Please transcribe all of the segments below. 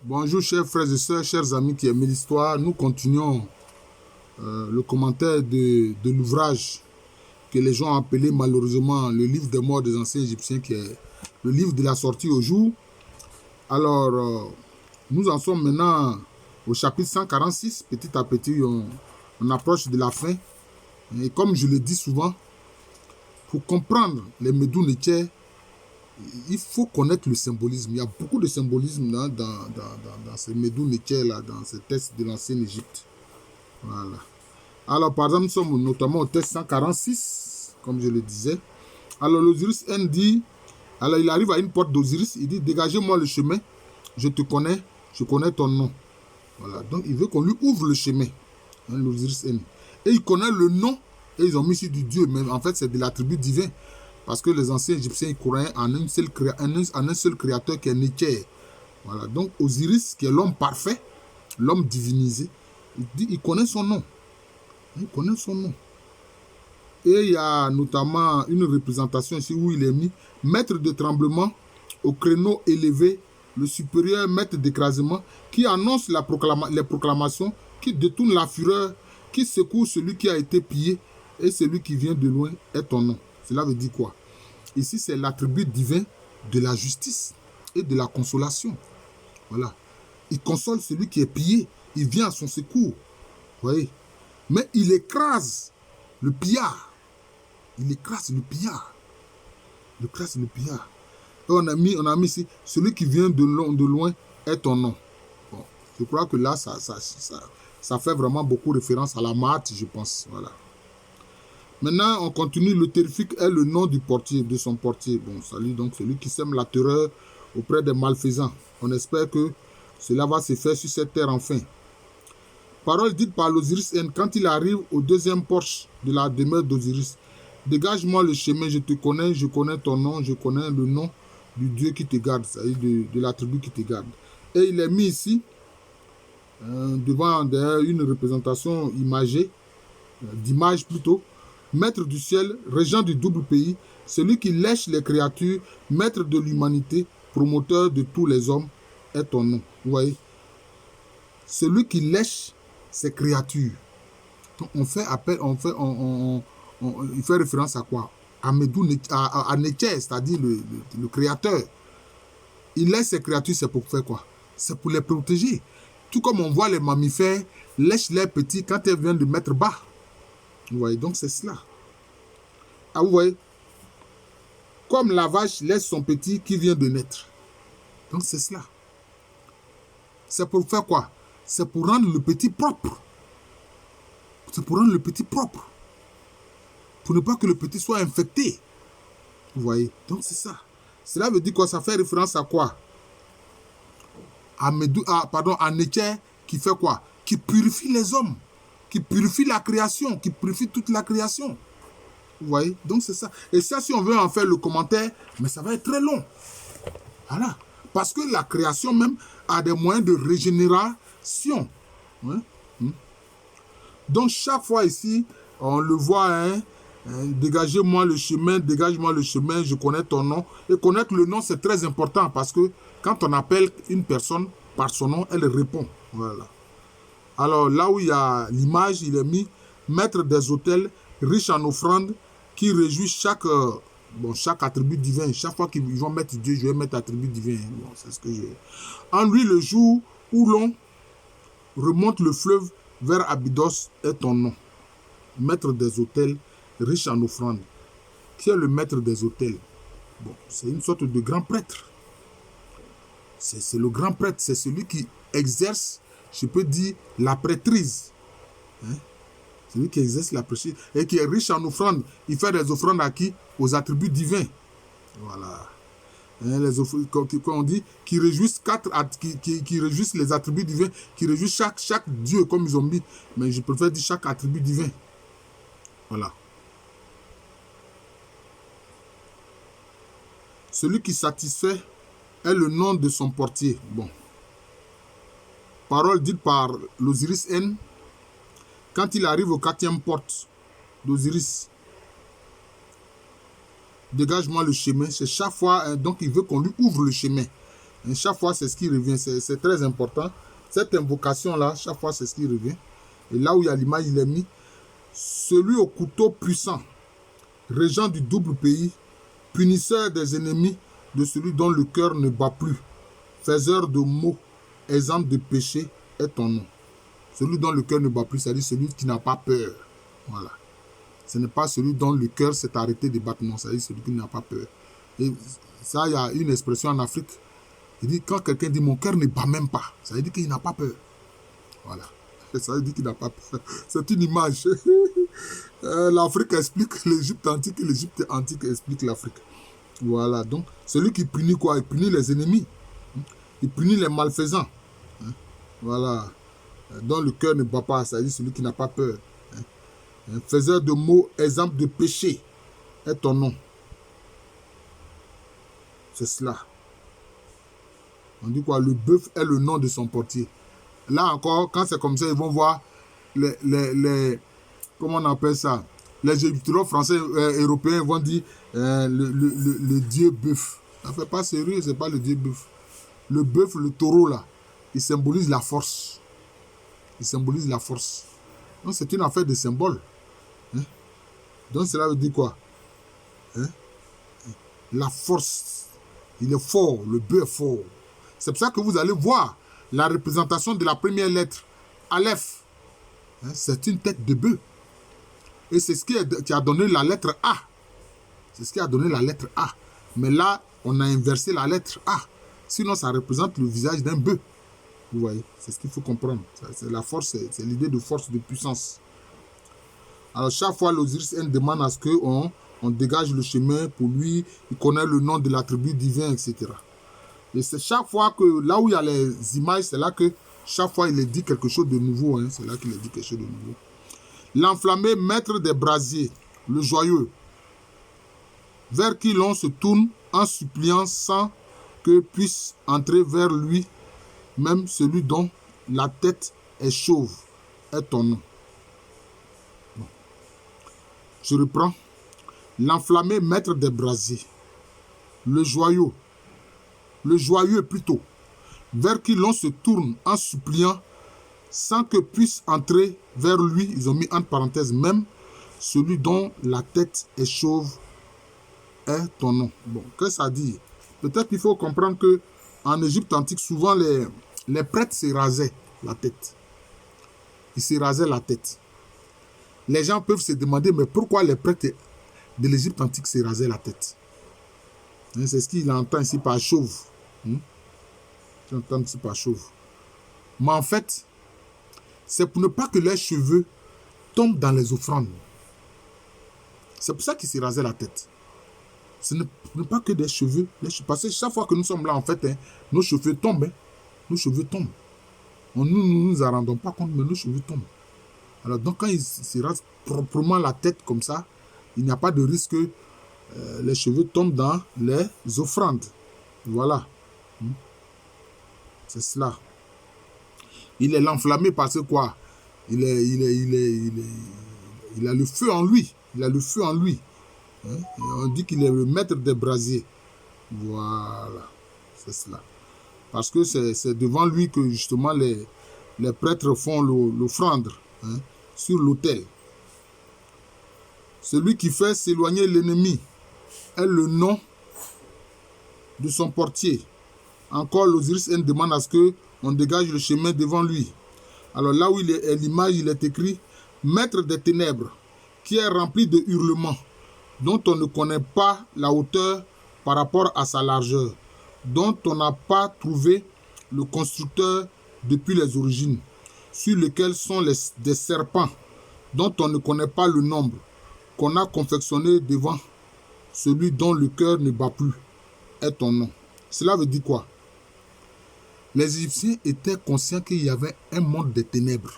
Bonjour chers frères et sœurs, chers amis qui aiment l'histoire. Nous continuons le commentaire de l'ouvrage que les gens ont appelé malheureusement le livre des morts des anciens Égyptiens, qui est le livre de la sortie au jour. Alors, nous en sommes maintenant au chapitre 146. Petit à petit, on approche de la fin. Et comme je le dis souvent, pour comprendre les Médou-Nétchè, il faut connaître le symbolisme. Il y a beaucoup de symbolisme dans ces Médou-Nétchè, dans ces textes de l'ancienne Égypte. Voilà. Alors, par exemple, nous sommes notamment au texte 146, comme je le disais. Alors, l'Osiris N dit, alors il arrive à une porte d'Osiris, il dit, dégagez-moi le chemin, je te connais, je connais ton nom. Voilà. Donc, il veut qu'on lui ouvre le chemin, hein, l'Osiris N. Et il connaît le nom, et ils ont mis sur du Dieu, mais en fait, c'est de l'attribut divin. Parce que les anciens Égyptiens, ils croyaient en un seul créateur qui est Nétchè. Voilà. Donc, Osiris, qui est l'homme parfait, l'homme divinisé, il connaît son nom. Il connaît son nom. Et il y a notamment une représentation ici où il est mis maître de tremblement au créneau élevé, le supérieur maître d'écrasement, qui annonce les proclamations, qui détourne la fureur, qui secoue celui qui a été pillé, et celui qui vient de loin est ton nom. Cela veut dire quoi? Ici, c'est l'attribut divin de la justice et de la consolation. Voilà. Il console celui qui est pillé. Il vient à son secours. Vous voyez? Mais il écrase le pillard. Il écrase le pillard. Il écrase le pillard. Et on a mis ici, celui qui vient de loin est ton nom. Bon, je crois que là, ça fait vraiment beaucoup référence à la Maat, je pense. Voilà. Maintenant, on continue. Le terrifique est le nom du portier, de son portier. Bon, salut donc celui qui sème la terreur auprès des malfaisants. On espère que cela va se faire sur cette terre enfin. Parole dite par l'Osiris N quand il arrive au deuxième porche de la demeure d'Osiris. Dégage-moi le chemin, je te connais, je connais ton nom, je connais le nom du Dieu qui te garde, c'est-à-dire de l'attribut qui te garde. Et il est mis ici, devant une représentation imagée, d'image plutôt, maître du ciel, régent du double pays, celui qui lèche les créatures, maître de l'humanité, promoteur de tous les hommes, est ton nom. Vous voyez? Celui qui lèche ces créatures. Donc on fait appel, il fait référence à quoi? À Nétchè, c'est-à-dire le créateur. Il laisse ces créatures, c'est pour faire quoi? C'est pour les protéger. Tout comme on voit les mammifères lèchent les petits quand elles viennent de mettre bas. Vous voyez, donc c'est cela. Ah, vous voyez? Comme la vache laisse son petit qui vient de naître. Donc c'est cela. C'est pour faire quoi? C'est pour rendre le petit propre. C'est pour rendre le petit propre. Pour ne pas que le petit soit infecté. Vous voyez? Donc c'est ça. Cela veut dire quoi? Ça fait référence à quoi? À Nétchè qui fait quoi? Qui purifie les hommes. Qui purifie la création. Qui purifie toute la création. Vous voyez? Donc c'est ça. Et ça, si on veut en faire le commentaire, mais ça va être très long. Voilà. Parce que la création même a des moyens de régénération. Hein? Donc chaque fois ici, on le voit, hein, dégagez-moi le chemin, dégage-moi le chemin, je connais ton nom. Et connaître le nom, c'est très important parce que quand on appelle une personne par son nom, elle répond. Voilà. Alors là où il y a l'image, il est mis maître des autels, riche en offrandes, qui réjouit chaque attribut divin. Chaque fois qu'ils vont mettre Dieu, je vais mettre attribut divin. Bon, c'est ce que je... En lui, le jour où l'on remonte le fleuve vers Abydos est ton nom. Maître des autels, riche en offrandes. Qui est le maître des autels? Bon, c'est une sorte de grand prêtre. C'est le grand prêtre, c'est celui qui exerce, je peux dire, la prêtrise. Hein? Celui qui exerce la prêtrise et qui est riche en offrandes. Il fait des offrandes à qui? Aux attributs divins. Voilà. Hein, les offrandes, comme on dit, qui réjouissent qui réjouissent les attributs divins, qui réjouissent chaque Dieu, comme ils ont mis. Mais je préfère dire chaque attribut divin. Voilà. Celui qui satisfait est le nom de son portier. Bon. Parole dite par l'Osiris N. Quand il arrive au 4e porte d'Osiris. Dégage-moi le chemin. C'est chaque fois, donc il veut qu'on lui ouvre le chemin. Et chaque fois, c'est ce qui revient. C'est très important. Cette invocation-là, chaque fois, c'est ce qui revient. Et là où il y a l'image, il est mis celui au couteau puissant, régent du double pays, punisseur des ennemis, de celui dont le cœur ne bat plus, faiseur de maux, exemple de péché est ton nom. Celui dont le cœur ne bat plus, c'est-à-dire celui qui n'a pas peur. Voilà. Ce n'est pas celui dont le cœur s'est arrêté de battre, non, c'est-à-dire celui qui n'a pas peur. Et ça, il y a une expression en Afrique. Il dit, quand quelqu'un dit mon cœur ne bat même pas, ça veut dire qu'il n'a pas peur. Voilà. Ça veut dire qu'il n'a pas peur. C'est une image. L'Afrique explique l'Égypte antique et l'Égypte antique explique l'Afrique. Voilà. Donc, celui qui punit quoi? Il punit les ennemis. Il punit les malfaisants. Voilà. Dont le cœur ne bat pas, ça veut dire celui qui n'a pas peur. Faiseur de mots, exemple de péché est ton nom. C'est cela. On dit quoi? Le bœuf est le nom de son portier. Là encore, quand c'est comme ça, ils vont voir comment on appelle ça? Les égyptologues français, européens vont dire le dieu bœuf. Ça ne fait pas sérieux, c'est pas le dieu bœuf. Le bœuf, le taureau là, il symbolise la force. Il symbolise la force. Donc c'est une affaire de symbole. Donc cela veut dire quoi? La force. Il est fort, le bœuf est fort. C'est pour ça que vous allez voir la représentation de la première lettre, Aleph. C'est une tête de bœuf. Et c'est ce qui a donné la lettre A. C'est ce qui a donné la lettre A. Mais là, on a inversé la lettre A. Sinon, ça représente le visage d'un bœuf. Vous voyez, c'est ce qu'il faut comprendre. C'est la force, c'est l'idée de force, de puissance. Alors, chaque fois, l'Osiris demande à ce qu'on dégage le chemin pour lui. Il connaît le nom de l'attribut divin, etc. Et c'est chaque fois que, là où il y a les images, c'est là que chaque fois il est dit quelque chose de nouveau. C'est là qu'il est dit quelque chose de nouveau. L'enflammé, maître des brasiers, le joyeux, vers qui l'on se tourne en suppliant sans que puisse entrer vers lui, même celui dont la tête est chauve, est ton nom. Bon. Je reprends. L'enflammé, maître des brasiers, le joyeux plutôt, vers qui l'on se tourne en suppliant, sans que puisse entrer vers lui, ils ont mis entre parenthèses même, celui dont la tête est chauve est ton nom. Bon, qu'est-ce que ça dit? Peut-être qu'il faut comprendre que en Égypte antique, souvent les prêtres se rasaient la tête. Ils se rasaient la tête. Les gens peuvent se demander, mais pourquoi les prêtres de l'Égypte antique se rasaient la tête? C'est ce qu'il entend ici par chauve. Tu entends ici par chauve. Mais en fait, c'est pour ne pas que leurs cheveux tombent dans les offrandes. C'est pour ça qu'ils se rasaient la tête. Ce n'est pas que des cheveux. Parce que chaque fois que nous sommes là, en fait, nos cheveux tombent. Nos cheveux tombent. Nous ne nous en rendons pas compte, mais nos cheveux tombent. Alors, donc, quand ils se rasent proprement la tête comme ça, il n'y a pas de risque que les cheveux tombent dans les offrandes. Voilà. C'est cela. Il est l'enflammé parce que quoi? Il a le feu en lui. Il a le feu en lui. On dit qu'il est le maître des brasiers. Voilà. C'est cela. Parce que c'est devant lui que justement les prêtres font l'offrande sur l'autel. Celui qui fait s'éloigner l'ennemi est le nom de son portier. Encore, l'Osiris demande à ce qu'on dégage le chemin devant lui. Alors là où il est l'image, il est écrit « Maître des ténèbres, qui est rempli de hurlements, dont on ne connaît pas la hauteur par rapport à sa largeur, dont on n'a pas trouvé le constructeur depuis les origines, sur lesquels sont des serpents, dont on ne connaît pas le nombre, qu'on a confectionné devant celui dont le cœur ne bat plus, est ton nom. » Cela veut dire quoi? Les Égyptiens étaient conscients qu'il y avait un monde des ténèbres.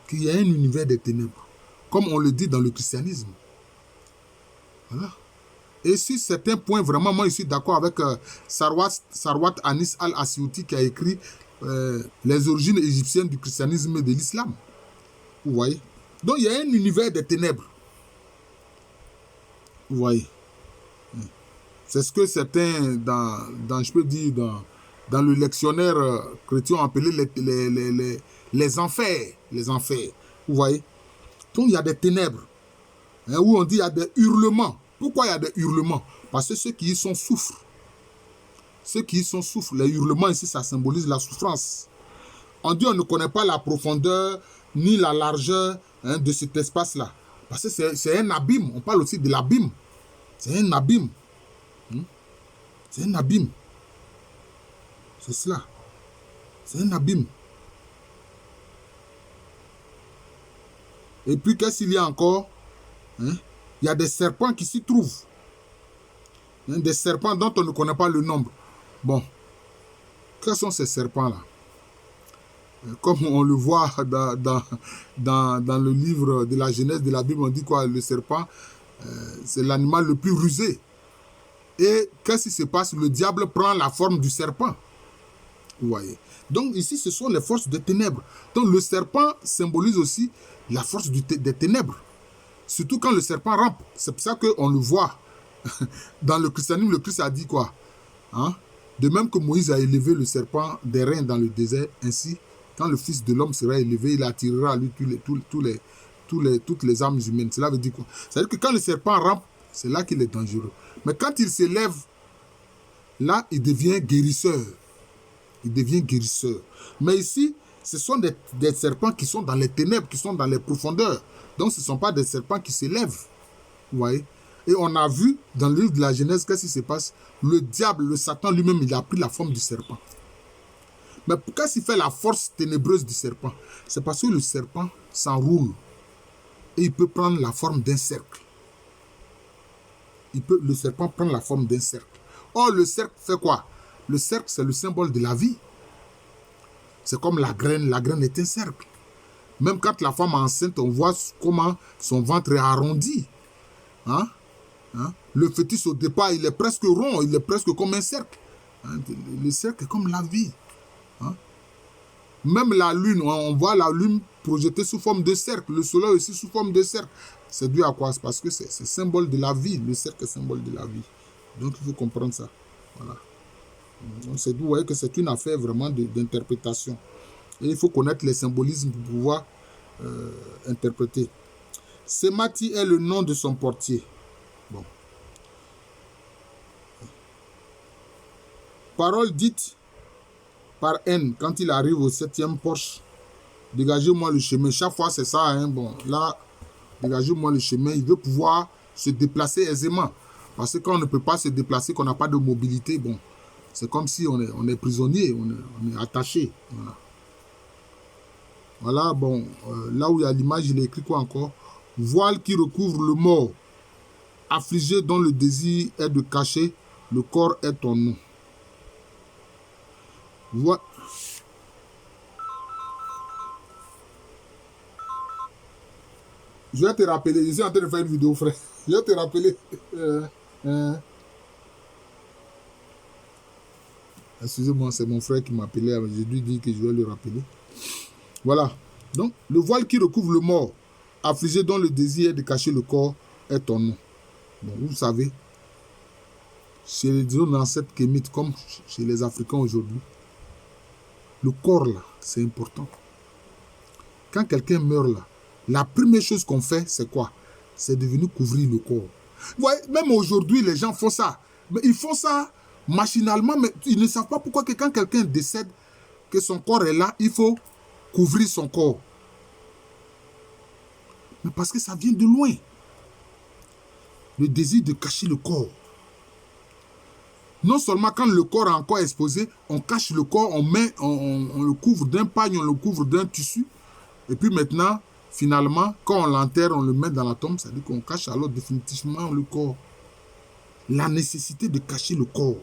Qu'il y a un univers des ténèbres. Comme on le dit dans le christianisme. Voilà. Et sur certains points, vraiment, moi je suis d'accord avec Sarwat Anis al-Asyouti qui a écrit les origines égyptiennes du christianisme et de l'islam. Vous voyez? Donc il y a un univers des ténèbres. Vous voyez? C'est ce que certains, je peux dire, dans le lectionnaire chrétien, ont appelé les enfers. Les enfers. Vous voyez? Donc, il y a des ténèbres. Hein, où on dit il y a des hurlements. Pourquoi il y a des hurlements? Parce que ceux qui y sont souffrent. Ceux qui y sont souffrent. Les hurlements ici, ça symbolise la souffrance. On dit on ne connaît pas la profondeur ni la largeur, hein, de cet espace-là. Parce que c'est un abîme. On parle aussi de l'abîme. C'est un abîme. C'est un abîme. C'est cela. C'est un abîme. Et puis, qu'est-ce qu'il y a encore? Hein? Il y a des serpents qui s'y trouvent. Hein? Des serpents dont on ne connaît pas le nombre. Bon. Quels sont ces serpents-là? Comme on le voit dans le livre de la Genèse de la Bible, on dit quoi? Le serpent, c'est l'animal le plus rusé. Et qu'est-ce qui se passe? Le diable prend la forme du serpent. Vous voyez. Donc ici, ce sont les forces des ténèbres. Donc le serpent symbolise aussi la force des ténèbres. Surtout quand le serpent rampe. C'est pour ça qu'on le voit. Dans le christianisme, le Christ a dit quoi? Hein? De même que Moïse a élevé le serpent des reins dans le désert, ainsi, quand le Fils de l'homme sera élevé, il attirera à lui toutes les âmes humaines. Cela veut dire quoi? C'est-à-dire que quand le serpent rampe, c'est là qu'il est dangereux. Mais quand il s'élève, là, il devient guérisseur. Il devient guérisseur. Mais ici, ce sont des serpents qui sont dans les ténèbres, qui sont dans les profondeurs. Donc, ce ne sont pas des serpents qui s'élèvent. Vous voyez? Et on a vu dans le livre de la Genèse, qu'est-ce qui se passe? Le diable, le Satan lui-même, il a pris la forme du serpent. Mais qu'est-ce qui fait la force ténébreuse du serpent? C'est parce que le serpent s'enroule et il peut prendre la forme d'un cercle. Le serpent prend la forme d'un cercle. Or, le cercle fait quoi? Le cercle, c'est le symbole de la vie. C'est comme la graine. La graine est un cercle. Même quand la femme est enceinte, on voit comment son ventre est arrondi. Hein? Hein? Le fœtus, au départ, il est presque rond. Il est presque comme un cercle. Hein? Le cercle est comme la vie. Hein? Même la lune, on voit la lune projetée sous forme de cercle. Le soleil aussi sous forme de cercle. C'est dû à quoi? C'est parce que c'est symbole de la vie. Le cercle est symbole de la vie. Donc, il faut comprendre ça. Voilà. Donc, c'est d'où vous voyez que c'est une affaire vraiment d'interprétation. Et il faut connaître les symbolismes pour pouvoir interpréter. Sémati est le nom de son portier. Bon. Parole dite par haine quand il arrive au 7e porche. Dégagez-moi le chemin. Chaque fois, c'est ça. Hein? Bon, là, dégagez-moi le chemin. Il veut pouvoir se déplacer aisément. Parce que quand on ne peut pas se déplacer, qu'on n'a pas de mobilité, bon, c'est comme si on est prisonnier, on est attaché. Voilà. Voilà, bon, là où il y a l'image, il est écrit quoi encore? Voile qui recouvre le mort, affligé dont le désir est de cacher, le corps est ton nom. Voilà. Je vais te rappeler, je suis en train de faire une vidéo, frère. Je vais te rappeler. Excusez-moi, c'est mon frère qui m'appelait. J'ai dû dire que je vais le rappeler. Voilà. Donc, le voile qui recouvre le mort, affligé dont le désir est de cacher le corps, est ton nom. Bon, vous savez, chez les ancêtres kémites, comme chez les Africains aujourd'hui, le corps là, c'est important. Quand quelqu'un meurt là, la première chose qu'on fait, c'est quoi? C'est de venir couvrir le corps. Vous voyez, même aujourd'hui, les gens font ça. Mais ils font ça machinalement, mais ils ne savent pas pourquoi que quand quelqu'un décède, que son corps est là, il faut couvrir son corps. Mais parce que ça vient de loin. Le désir de cacher le corps. Non seulement quand le corps est encore exposé, on cache le corps, on le couvre d'un pagne, on le couvre d'un tissu. Et puis maintenant, finalement, quand on l'enterre, on le met dans la tombe, ça veut dire qu'on cache alors définitivement le corps. La nécessité de cacher le corps.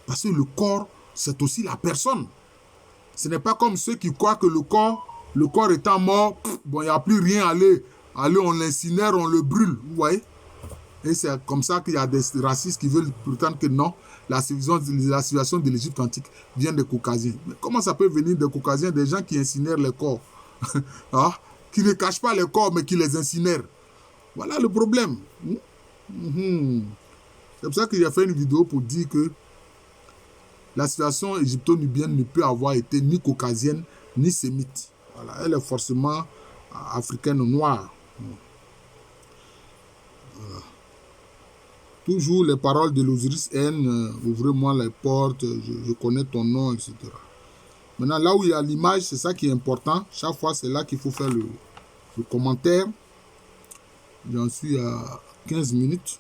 Parce que le corps, c'est aussi la personne. Ce n'est pas comme ceux qui croient que le corps étant mort, bon, il n'y a plus rien à aller, on l'incinère, on le brûle, vous voyez. Et c'est comme ça qu'il y a des racistes qui veulent prétendre que non, la civilisation de l'Égypte antique vient des Caucasiens. Mais comment ça peut venir des Caucasiens, des gens qui incinèrent les corps, hein? Qui ne cachent pas les corps, mais qui les incinèrent? Voilà le problème. Mhm. C'est pour ça qu'il a fait une vidéo pour dire que la situation égypto-nubienne ne peut avoir été ni caucasienne, ni sémite. Voilà, elle est forcément africaine noire. Toujours les paroles de l'Osiris N, ouvrez-moi les portes, je connais ton nom, etc. Maintenant, là où il y a l'image, c'est ça qui est important. Chaque fois, c'est là qu'il faut faire le commentaire. J'en suis à 15 minutes.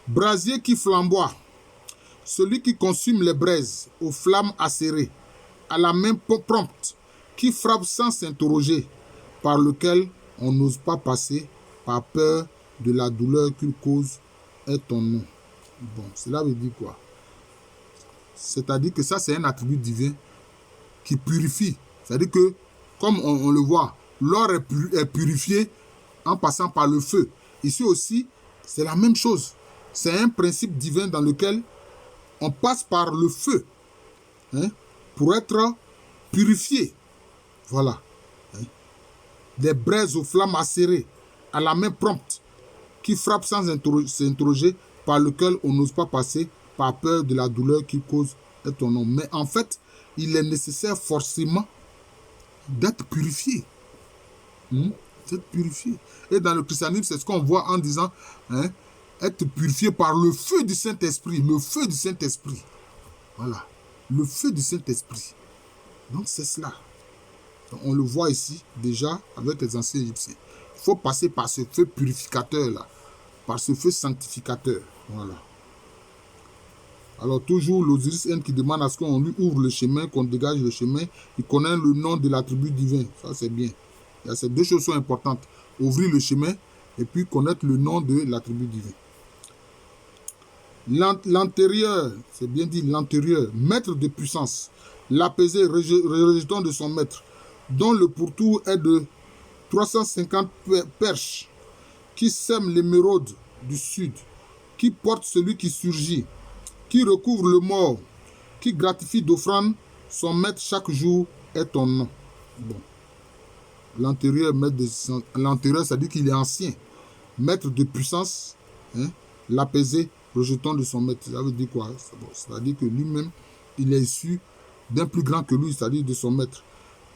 Brasier qui flamboie, celui qui consume les braises aux flammes acérées, à la main prompte, qui frappe sans s'interroger, par lequel on n'ose pas passer par peur de la douleur qu'il cause est ton nom. Bon, cela veut dire quoi? C'est-à-dire que ça, c'est un attribut divin qui purifie. C'est-à-dire que, comme on le voit, l'or est purifié en passant par le feu. Ici aussi, c'est la même chose. C'est un principe divin dans lequel on passe par le feu, hein, pour être purifié. Voilà. Hein. Des braises aux flammes acérées, à la main prompte, qui frappent sans s'interroger, par lequel on n'ose pas passer par peur de la douleur qui cause ton nom. Mais en fait, il est nécessaire forcément d'être purifié. D'être purifié. Et dans le christianisme, c'est ce qu'on voit en disant, hein, être purifié par le feu du Saint-Esprit. Le feu du Saint-Esprit. Voilà. Le feu du Saint-Esprit. Donc c'est cela. Donc, on le voit ici déjà avec les anciens Égyptiens. Il faut passer par ce feu purificateur-là. Par ce feu sanctificateur. Voilà. Alors toujours l'Osiris N qui demande à ce qu'on lui ouvre le chemin, qu'on dégage le chemin. Il connaît le nom de l'attribut divin. Ça c'est bien. Ces deux choses sont importantes. Ouvrir le chemin et puis connaître le nom de l'attribut divin. L'antérieur, c'est bien dit l'antérieur, maître de puissance, l'apaiser, rejeton de son maître, dont le pourtour est de 350 perches, qui sème l'émeraude du sud, qui porte celui qui surgit, qui recouvre le mort, qui gratifie d'offrande son maître chaque jour est ton nom. Bon. L'antérieur, c'est-à-dire qu'il est ancien, maître de puissance, hein, l'apaiser, rejetant de son maître. Ça veut dire quoi? Bon, c'est-à-dire que lui-même, il est issu d'un plus grand que lui, c'est-à-dire de son maître.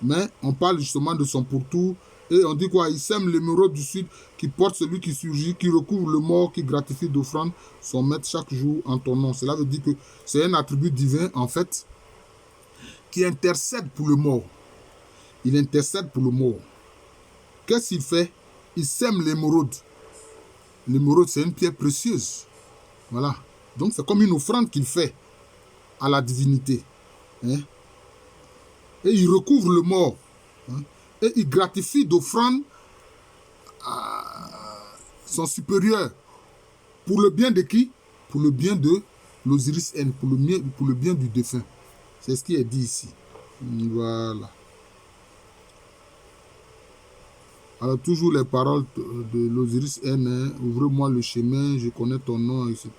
Mais on parle justement de son pourtour, et on dit quoi? Il sème l'émeraude du sud, qui porte celui qui surgit, qui recouvre le mort, qui gratifie d'offrande son maître chaque jour en ton nom. Cela veut dire que c'est un attribut divin, en fait, qui intercède pour le mort. Il intercède pour le mort. Qu'est-ce qu'il fait? Il sème l'émeraude. L'émeraude, c'est une pierre précieuse. Voilà. Donc, c'est comme une offrande qu'il fait à la divinité. Hein? Et il recouvre le mort. Hein? Et il gratifie d'offrande à son supérieur. Pour le bien de qui? Pour le bien de l'Osiris N. Pour le bien du défunt. C'est ce qui est dit ici. Voilà. Alors, toujours les paroles de l'Osiris N, hein, ouvre-moi le chemin, je connais ton nom, etc.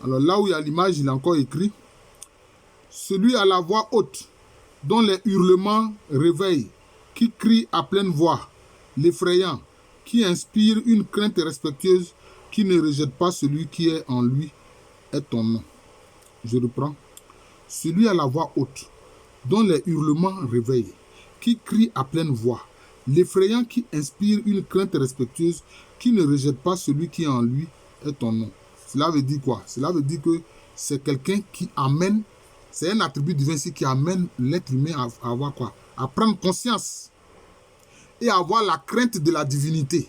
Alors, là où il y a l'image, il a encore écrit celui à la voix haute, dont les hurlements réveillent, qui crie à pleine voix, l'effrayant, qui inspire une crainte respectueuse, qui ne rejette pas celui qui est en lui, est ton nom. Je reprends. Celui à la voix haute, dont les hurlements réveillent, qui crie à pleine voix, l'effrayant qui inspire une crainte respectueuse, qui ne rejette pas celui qui est en lui, est ton nom. Cela veut dire quoi? Cela veut dire que c'est quelqu'un qui amène, c'est un attribut divin ici qui amène l'être humain à avoir quoi? À prendre conscience et à avoir la crainte de la divinité.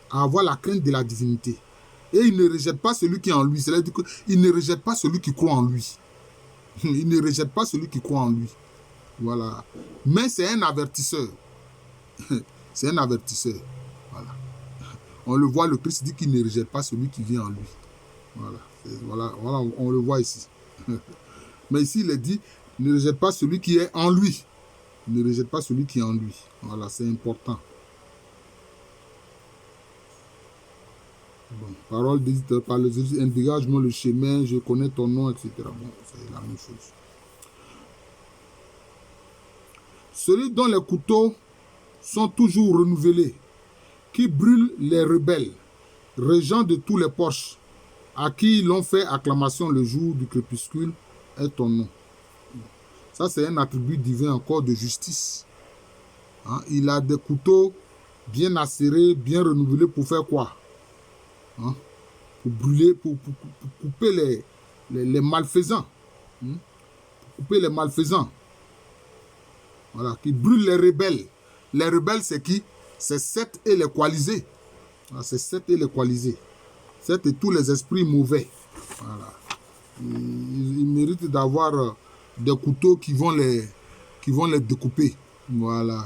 À avoir la crainte de la divinité. Et il ne rejette pas celui qui est en lui. Cela veut dire qu'il ne rejette pas celui qui croit en lui. Il ne rejette pas celui qui croit en lui. Voilà. Mais c'est un avertisseur. C'est un avertisseur. Voilà. On le voit, le Christ dit qu'il ne rejette pas celui qui vient en lui. Voilà, on le voit ici. Mais ici, il est dit, ne rejette pas celui qui est en lui. Ne rejette pas celui qui est en lui. Voilà, c'est important. Bon, parole dite par les Égyptiens, dégage-moi le chemin, je connais ton nom, etc. Bon, c'est la même chose. Celui dont les couteaux sont toujours renouvelés, qui brûle les rebelles, régent de tous les porches, à qui l'on fait acclamation le jour du crépuscule, est ton nom. Ça, c'est un attribut divin encore de justice. Hein? Il a des couteaux bien acérés, bien renouvelés pour faire quoi? Hein? Pour brûler, pour couper les malfaisants. Hein? Pour couper les malfaisants. Voilà, qui brûle les rebelles. Les rebelles, c'est qui? C'est Seth et les coalisés. Voilà, c'est Seth et les coalisés. Seth et tous les esprits mauvais. Voilà. Ils méritent d'avoir des couteaux qui vont les découper. Voilà.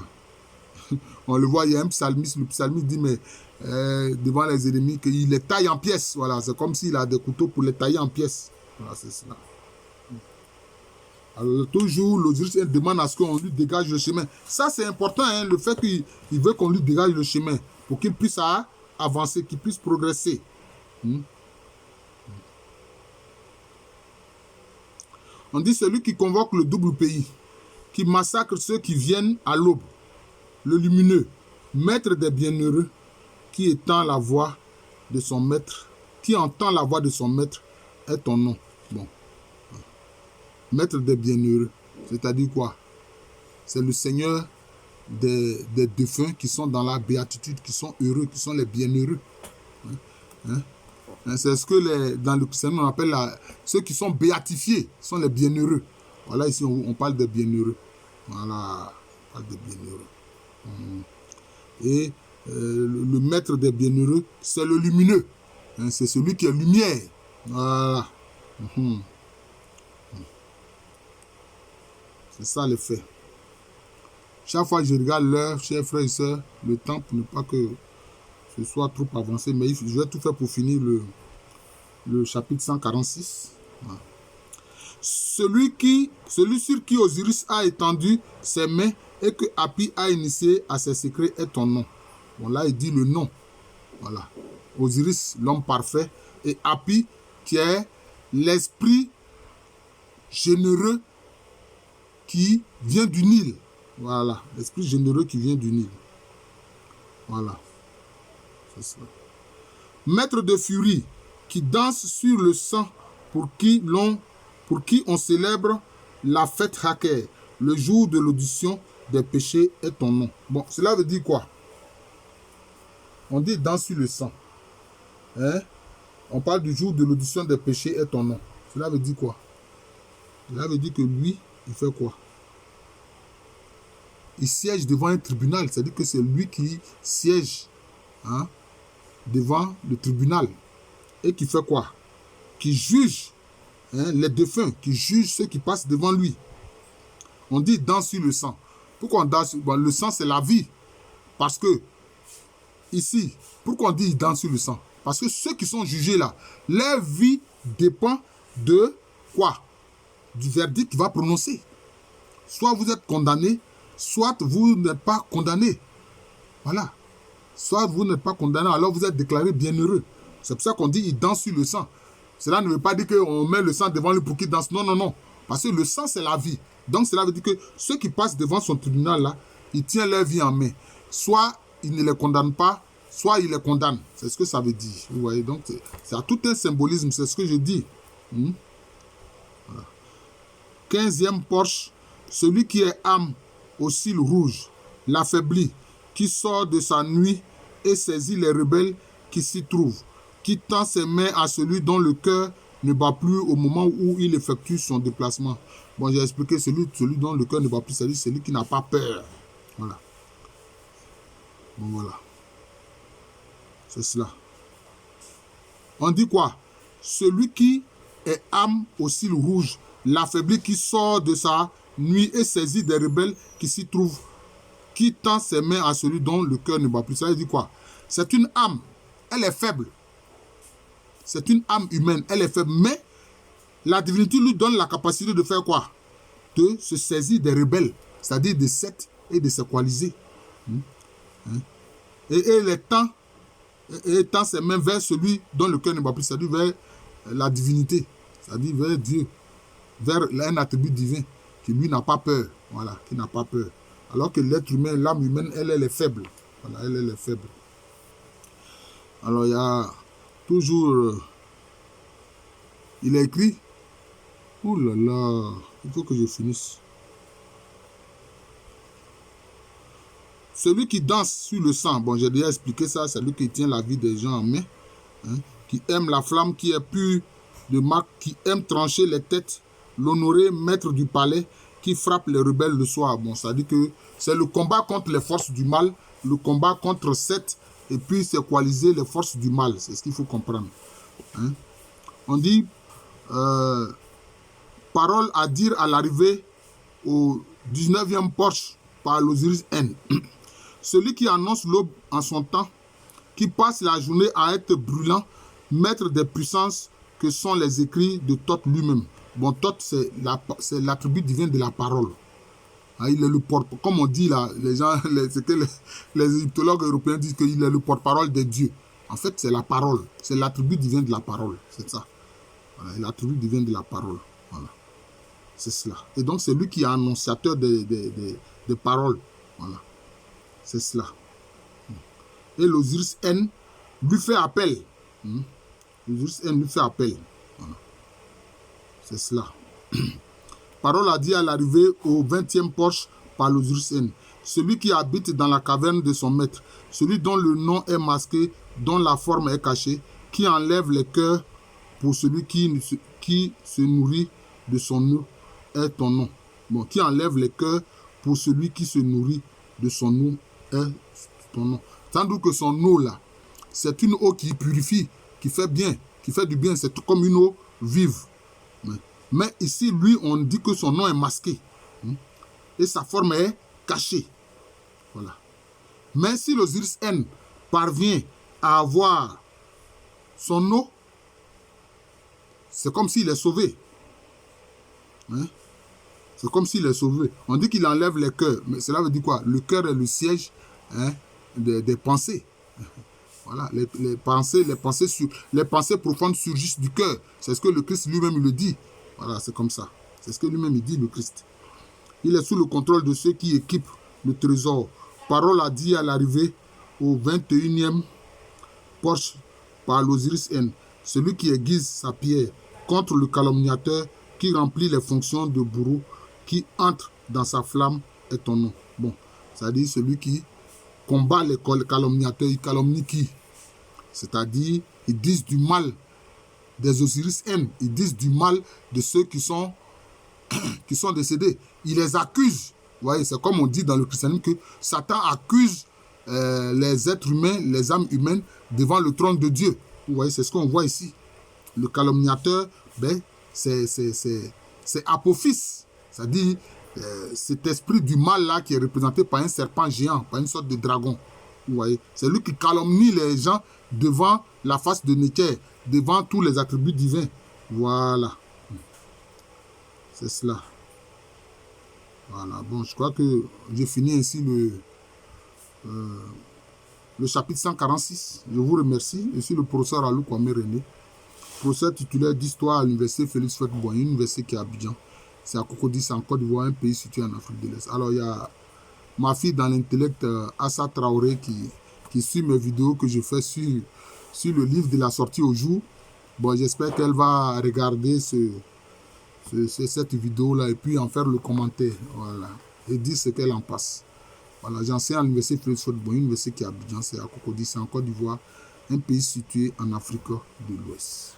On le voit, il y a un psalmiste, le psalmiste dit, mais devant les ennemis, qu'il les taille en pièces. Voilà, c'est comme s'il a des couteaux pour les tailler en pièces. Voilà, c'est cela. Alors, toujours, l'Osiris demande à ce qu'on lui dégage le chemin. Ça, c'est important, hein, le fait qu'il veut qu'on lui dégage le chemin pour qu'il puisse avancer, qu'il puisse progresser. On dit celui qui convoque le double pays, qui massacre ceux qui viennent à l'aube, le lumineux, maître des bienheureux, qui entend la voix de son maître, est ton nom. Bon. Maître des bienheureux, c'est-à-dire quoi? C'est le Seigneur des défunts qui sont dans la béatitude, qui sont heureux, qui sont les bienheureux. C'est ce que dans le christianisme on appelle ceux qui sont béatifiés, sont les bienheureux. Voilà, ici on parle des bienheureux. Voilà, on parle des bienheureux. Et le maître des bienheureux, c'est le lumineux. C'est celui qui est lumière. Voilà. C'est ça le fait. Chaque fois que je regarde l'heure, chers frères et sœurs, le temps pour ne pas que ce soit trop avancé, mais je vais tout faire pour finir le chapitre 146. Voilà. Celui sur qui Osiris a étendu ses mains et que Hapi a initié à ses secrets est ton nom. Bon, là, il dit le nom. Voilà. Osiris, l'homme parfait, et Hapi, qui est l'esprit généreux qui vient du Nil. Voilà. L'esprit généreux qui vient du Nil. Voilà. C'est ça. Maître de furie, qui danse sur le sang pour qui on célèbre la fête Haker, le jour de l'audition des péchés est ton nom. Bon, cela veut dire quoi? On dit danse sur le sang. Hein? On parle du jour de l'audition des péchés est ton nom. Cela veut dire quoi? Cela veut dire que lui, il fait quoi? Il siège devant un tribunal. C'est-à-dire que c'est lui qui siège devant le tribunal. Et qui fait quoi? Qui juge les défunts, qui juge ceux qui passent devant lui. On dit danse sur le sang. Pourquoi on danse? Bon, le sang, c'est la vie. Parce que, ici, pourquoi on dit danse sur le sang? Parce que ceux qui sont jugés là, leur vie dépend de quoi? Du verdict qu'il va prononcer. Soit vous êtes condamné, soit vous n'êtes pas condamné. Voilà. Soit vous n'êtes pas condamné, alors vous êtes déclaré bienheureux. C'est pour ça qu'on dit il danse sur le sang. Cela ne veut pas dire qu'on met le sang devant lui pour qu'il danse. Non, non, non. Parce que le sang, c'est la vie. Donc, cela veut dire que ceux qui passent devant son tribunal, là, il tient leur vie en main. Soit il ne les condamne pas, soit il les condamne. C'est ce que ça veut dire. Vous voyez, donc, c'est à tout un symbolisme. C'est ce que je dis. Voilà. 15e porche. Celui qui est âme au cil rouge, l'affaibli, qui sort de sa nuit et saisit les rebelles qui s'y trouvent, qui tend ses mains à celui dont le cœur ne bat plus au moment où il effectue son déplacement. Bon, j'ai expliqué celui dont le cœur ne bat plus, c'est celui qui n'a pas peur. Voilà. Bon, voilà. C'est cela. On dit quoi? Celui qui est âme au cil rouge, l'affaibli qui sort de sa nuit et saisit des rebelles qui s'y trouvent, qui tend ses mains à celui dont le cœur ne bat plus. Ça veut dire quoi? C'est une âme. Elle est faible. C'est une âme humaine. Elle est faible. Mais la divinité lui donne la capacité de faire quoi? De se saisir des rebelles. C'est-à-dire des Seth et de ses coalisés. Et il tend ses mains vers celui dont le cœur ne bat plus. C'est-à-dire vers la divinité. C'est-à-dire vers Dieu. Vers un attribut divin. Qui lui n'a pas peur. Voilà. Qui n'a pas peur. Alors que l'être humain, l'âme humaine, elle est faible. Voilà. Elle est faible. Alors, il y a toujours... il a écrit... Ouh là là, il faut que je finisse. Celui qui danse sur le sang, bon, j'ai déjà expliqué ça, c'est lui qui tient la vie des gens en main, hein, qui aime la flamme, qui est pur de marque, qui aime trancher les têtes, l'honoré maître du palais, qui frappe les rebelles le soir. Bon, ça dit que c'est le combat contre les forces du mal, le combat contre Seth, et puis c'est coaliser les forces du mal, c'est ce qu'il faut comprendre. Hein. On dit, parole à dire à l'arrivée au 19e porche par l'Osiris N. Celui qui annonce l'aube en son temps, qui passe la journée à être brûlant, maître des puissances que sont les écrits de Thoth lui-même. Bon, Thoth, c'est l'attribut divin de la parole. Hein, il est le porte, comme on dit là, les égyptologues européens disent qu'il est le porte-parole des dieux. En fait, c'est la parole, c'est l'attribut divin de la parole, c'est ça. Voilà, l'attribut divin de la parole. Voilà. C'est cela. Et donc, c'est lui qui est annonciateur des paroles. Voilà. C'est cela. Et l'Osiris N lui fait appel. L'Osiris N lui fait appel. Voilà. C'est cela. Parole a dit à l'arrivée au 20e porche par l'Osiris N. Celui qui habite dans la caverne de son maître. Celui dont le nom est masqué, dont la forme est cachée, qui enlève les cœurs pour celui qui se nourrit de son eau est ton nom. Bon, qui enlève les cœurs pour celui qui se nourrit de son eau est ton nom. Tandis que son eau là, c'est une eau qui purifie, qui fait bien, qui fait du bien. C'est comme une eau vive. Mais ici, lui, on dit que son nom est masqué. Et sa forme est cachée. Voilà. Mais si l'Osiris N parvient à avoir son eau, c'est comme s'il est sauvé. Hein? C'est comme s'il est sauvé. On dit qu'il enlève les cœurs. Mais cela veut dire quoi? Le cœur est le siège, hein, des pensées. Voilà, les pensées profondes surgissent du cœur. C'est ce que le Christ lui-même le dit. Voilà, c'est comme ça. C'est ce que lui-même il dit, le Christ. Il est sous le contrôle de ceux qui équipent le trésor. Parole a dit à l'arrivée au 21e porche par l'Osiris N. Celui qui aiguise sa pierre contre le calomniateur qui remplit les fonctions de bourreau, qui entre dans sa flamme est ton nom. Bon, ça dit celui qui combat les calomniateurs, il calomnie qui? C'est-à-dire, ils disent du mal des Osiris N, ils disent du mal de ceux qui sont décédés. Ils les accusent. Vous voyez, c'est comme on dit dans le christianisme que Satan accuse les êtres humains, les âmes humaines devant le trône de Dieu. Vous voyez, c'est ce qu'on voit ici. Le calomniateur, ben, c'est Apophis. C'est-à-dire, cet esprit du mal-là qui est représenté par un serpent géant, par une sorte de dragon. Vous voyez, c'est lui qui calomnie les gens devant la face de Necker, devant tous les attributs divins. Voilà. C'est cela. Voilà. Bon, je crois que j'ai fini ainsi le chapitre 146. Je vous remercie. Je suis le professeur Alou Kwame René, professeur titulaire d'histoire à l'université Félix Houphouët-Boigny, une université qui est à Abidjan. C'est à Cocody, c'est en Côte d'Ivoire, un pays situé en Afrique de l'Est. Alors, il y a ma fille dans l'intellect, Assa Traoré, qui suit mes vidéos que je fais sur le livre de la sortie au jour. Bon, j'espère qu'elle va regarder cette vidéo-là et puis en faire le commentaire. Voilà. Et dire ce qu'elle en passe. Voilà, j'enseigne à l'université Félix Houphouët-Boigny, une université qui est à Abidjan, c'est à Cocody, c'est en Côte d'Ivoire, un pays situé en Afrique de l'Ouest.